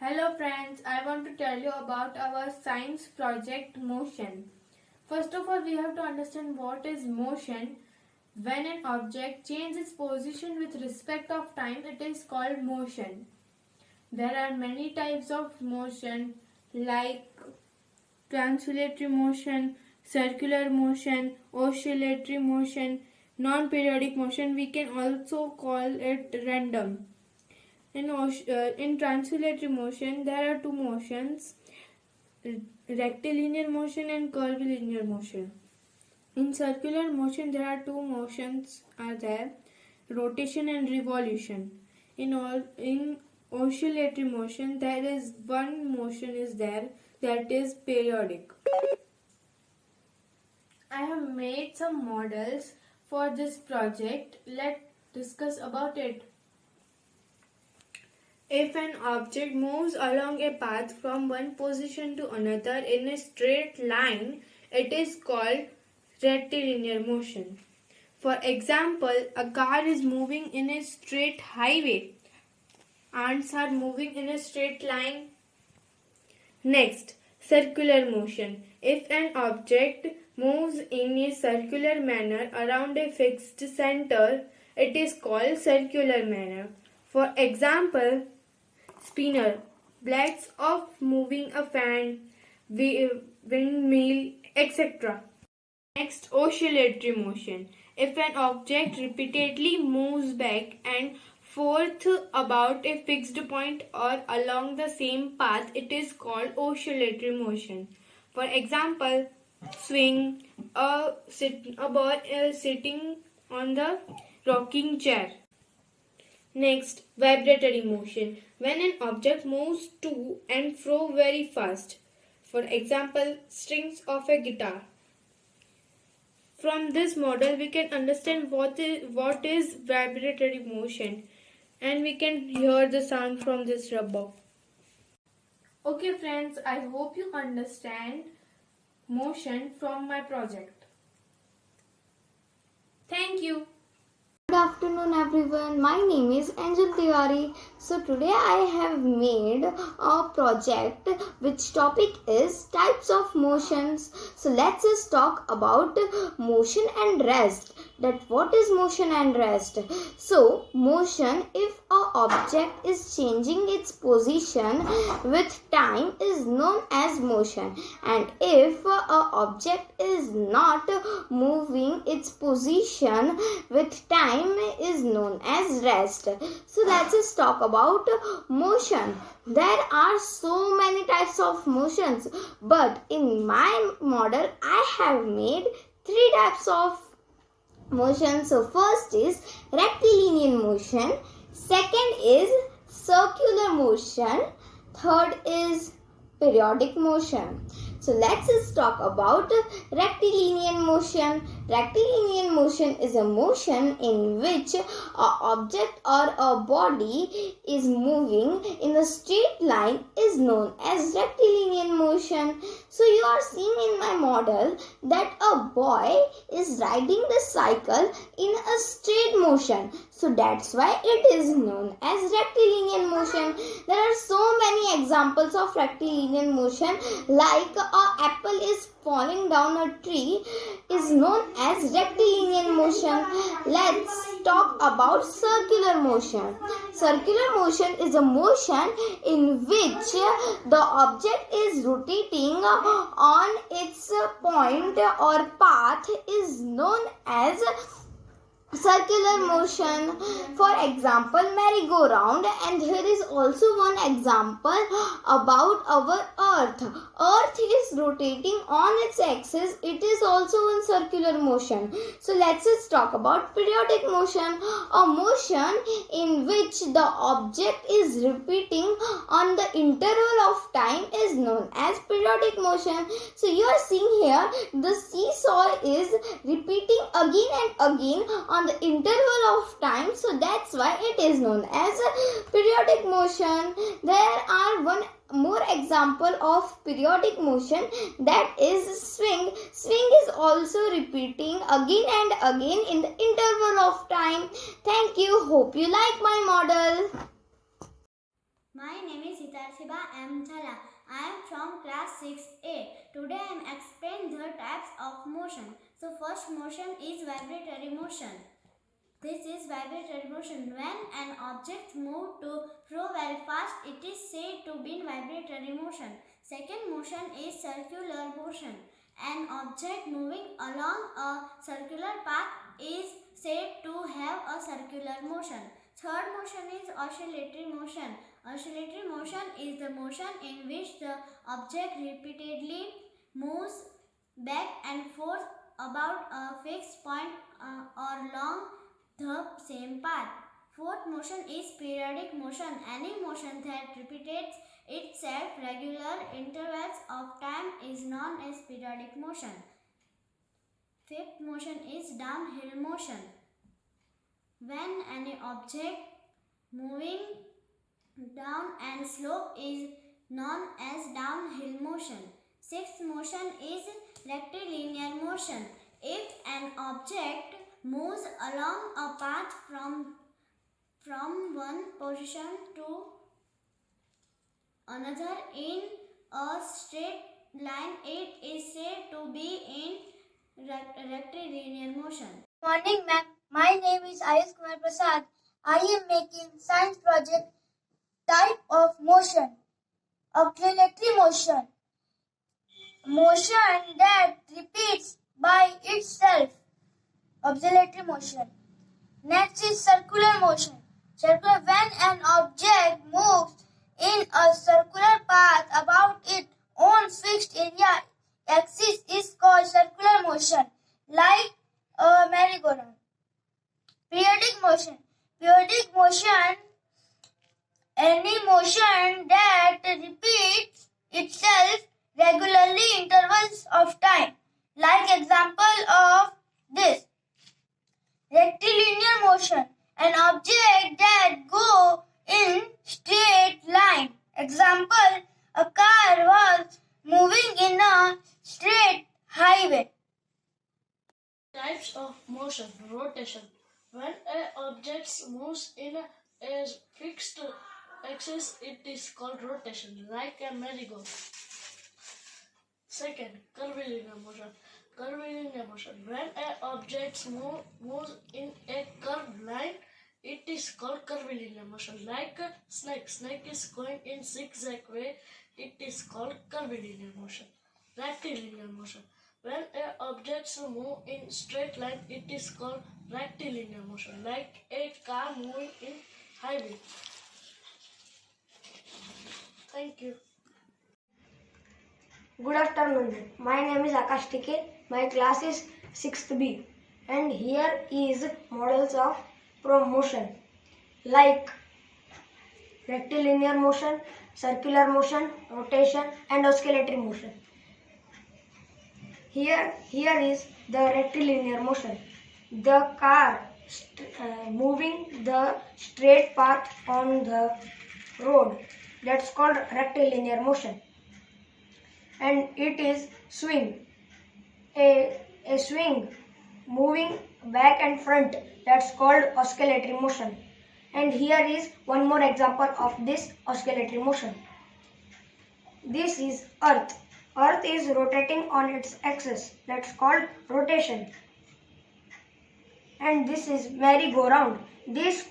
Hello friends, I want to tell you about our science project motion. First of all, we have to understand what is motion. When an object changes its position with respect of time, it is called motion. There are many types of motion like translatory motion, circular motion, oscillatory motion, non-periodic motion. We can also call it random. In translatory motion, there are two motions, rectilinear motion and curvilinear motion. In circular motion, there are two motions are there, rotation and revolution. In oscillatory motion, there is one motion is there, that is periodic. I have made some models for this project. Let's discuss about it. If an object moves along a path from one position to another in a straight line, it is called rectilinear motion. For example, a car is moving in a straight highway. Ants are moving in a straight line. Next, circular motion. If an object moves in a circular manner around a fixed center, it is called circular manner. For example, spinner, blades of moving a fan, windmill, etc. Next, oscillatory motion. If an object repeatedly moves back and forth about a fixed point or along the same path, it is called oscillatory motion. For example, swing, a boy is sitting on the rocking chair. Next, vibratory motion. When an object moves to and fro very fast. For example, strings of a guitar. From this model, we can understand what is vibratory motion, and we can hear the sound from this rubber. Okay friends, I hope you understand motion from my project. Thank you. Good afternoon everyone, my name is Angel Tiwari. So today I have made a project which topic is types of motions. So let's just talk about motion and rest. That what is motion and rest? So motion, if a object is changing its position with time, is known as motion, and if a object is not moving its position with time is known as rest. So let's just talk about motion. There are so many types of motions, but in my model I have made three types of motion. So first is rectilinear motion, second is circular motion, third is periodic motion. So let's just talk about rectilinear motion. Rectilinear motion is a motion in which an object or a body is moving in a straight line is known as rectilinear motion. So you are seeing in my model that a boy is riding the cycle in a straight motion. So that's why it is known as rectilinear motion. There are so many examples of rectilinear motion, like an apple is falling down a tree is known as rectilinear motion. Let's talk about circular motion. Circular motion is a motion in which the object is rotating on its point or path is known as circular motion. For example, merry-go-round, and here is also one example about our earth. Earth is rotating on its axis, it is also in circular motion. So let's just talk about periodic motion. A motion in which the object is repeating on the interval of time is known as periodic motion. So you are seeing here the seesaw is repeating again and again on the interval of time, so that's why it is known as periodic motion. There are one more example of periodic motion, that is swing. Swing is also repeating again and again in the interval of time. Thank you. Hope you like my model. My name is Hitarshi Pratibha M. Jhala. I am from class 6A. Today I am explaining the types of motion. So first motion is vibratory motion. This is vibratory motion. When an object moves to fro very fast, it is said to be in vibratory motion. Second motion is circular motion. An object moving along a circular path is said to have a circular motion. Third motion is oscillatory motion. Oscillatory motion is the motion in which the object repeatedly moves back and forth about a fixed point or along the same path. Fourth motion is periodic motion. Any motion that repeats itself regular intervals of time is known as periodic motion. Fifth motion is downhill motion. When any object moving down and slope is known as downhill motion. Sixth motion is rectilinear motion. If an object moves along a path from one position to another in a straight line, it is said to be in rectilinear motion. Morning, ma'am. My name is Ayush Kumar Prasad. I am making science project type of motion. Oscillatory motion. Motion that repeats by itself. Oscillatory motion. Next is circular motion. Circular when an object moves in a circular path about its own fixed area axis is called circular motion, like a merry-go-round. Periodic motion. Periodic motion, any motion that repeats itself regularly intervals of time. Like example of this. Rectilinear motion, an object that go in straight line. Example, a car was moving in a straight highway. Types of motion. Rotation. When an object moves in a fixed axis, it is called rotation, like a merry-go-round. Second, curvilinear motion. Curvilinear motion. When an object moves in a curved line, it is called curvilinear motion, like a snake. Snake is going in zigzag way, it is called curvilinear motion. Rectilinear motion. When an object moves in straight line, it is called rectilinear motion, like a car moving in highway. Thank you. Good afternoon. My name is Akash Tike. My class is 6th B. And here is models of motion like rectilinear motion, circular motion, rotation and oscillatory motion. Here is the rectilinear motion. The car moving the straight path on the road. That's called rectilinear motion. And it is swing. A swing moving back and front. That's called oscillatory motion. And here is one more example of this oscillatory motion. This is Earth. Earth is rotating on its axis. That's called rotation. And this is merry-go-round. This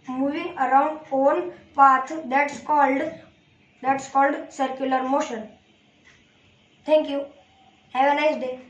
moving around own path. That's called circular motion. Thank you. Have a nice day.